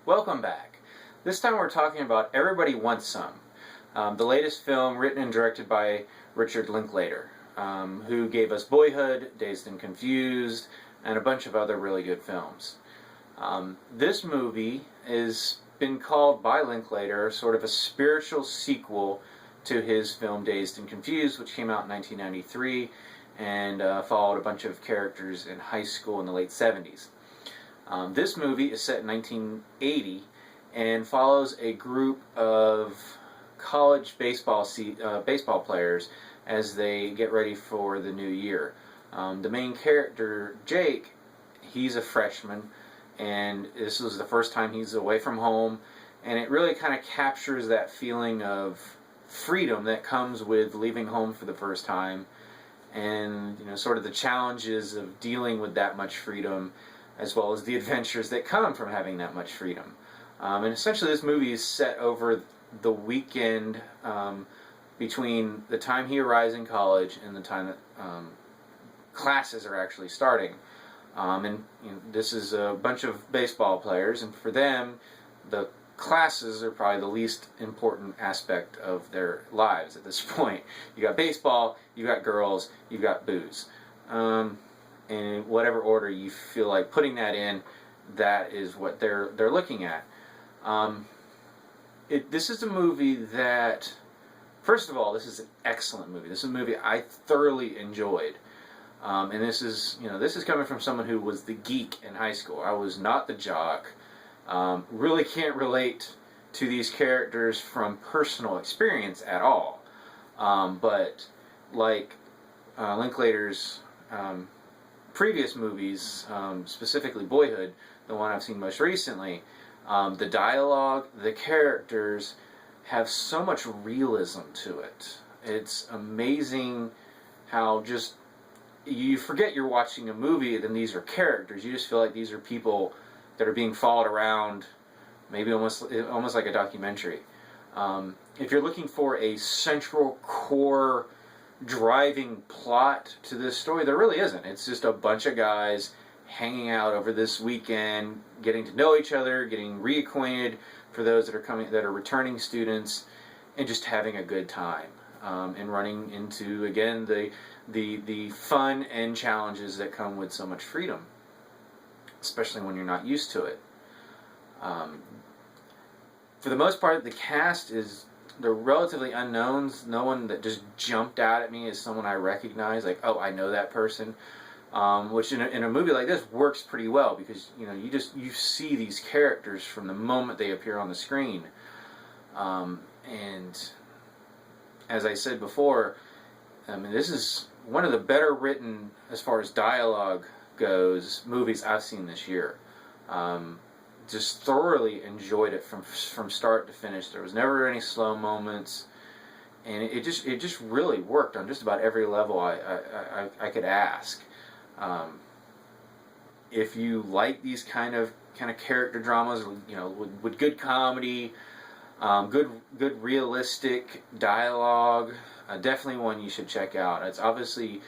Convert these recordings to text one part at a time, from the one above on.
Welcome back. This time we're talking about Everybody Wants Some, the latest film written and directed by Richard Linklater, who gave us Boyhood, Dazed and Confused, and a bunch of other really good films. This movie has been called by Linklater sort of a spiritual sequel to his film Dazed and Confused, which came out in 1993 and followed a bunch of characters in high school in the late 70s. This movie is set in 1980 and follows a group of college baseball players as they get ready for the new year. The main character, Jake, he's a freshman, and this was the first time he's away from home, and it really kind of captures that feeling of freedom that comes with leaving home for the first time, and sort of the challenges of dealing with that much freedom, as well as the adventures that come from having that much freedom. And essentially this movie is set over the weekend between the time he arrives in college and the time that classes are actually starting. This is a bunch of baseball players, and for them, the classes are probably the least important aspect of their lives at this point. You got baseball, you got girls, you got booze. In whatever order you feel like putting that in, that is what they're looking at. This is a movie that, first of all, this is an excellent movie. This is a movie I thoroughly enjoyed. And this is coming from someone who was the geek in high school. I was not the jock. Really can't relate to these characters from personal experience at all. But like Linklater's previous movies, specifically Boyhood, the one I've seen most recently, the dialogue, the characters have so much realism to it. It's amazing how just you forget you're watching a movie and these are characters. You just feel like these are people that are being followed around, maybe almost like a documentary. If you're looking for a central core driving plot to this story, there really isn't. It's just a bunch of guys hanging out over this weekend, getting to know each other, getting reacquainted for those that are returning students, and just having a good time, and running into, again, the fun and challenges that come with so much freedom, especially when you're not used to it. For the most part, the cast they're relatively unknowns. No one that just jumped out at me as someone I recognize, like, oh, I know that person. Which in a movie like this works pretty well, because you see these characters from the moment they appear on the screen. And as I said before, this is one of the better written, as far as dialogue goes, movies I've seen this year. Just thoroughly enjoyed it from start to finish. There was never any slow moments, and it just really worked on just about every level I could ask. If you like these kind of character dramas, with good comedy, good realistic dialogue, definitely one you should check out. It's obviously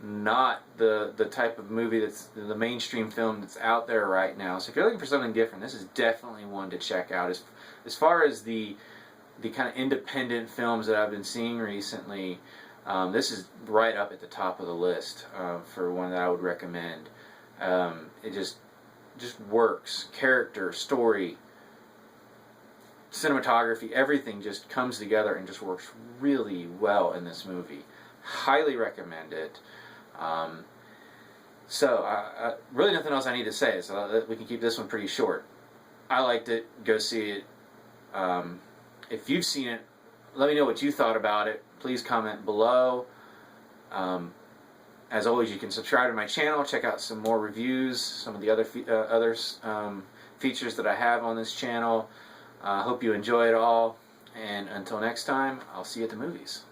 not the type of movie that's the mainstream film that's out there right now. So if you're looking for something different, this is definitely one to check out. As far as the kind of independent films that I've been seeing recently, this is right up at the top of the list for one that I would recommend. It just works. Character, story, cinematography, everything just comes together and just works really well in this movie. Highly recommend it. So really nothing else I need to say, so we can keep this one pretty short. I liked it. Go see it. If you've seen it, let me know what you thought about it. Please comment below. As always, you can subscribe to my channel, check out some more reviews, some of the other features that I have on this channel. Hope you enjoy it all, and until next time, I'll see you at the movies.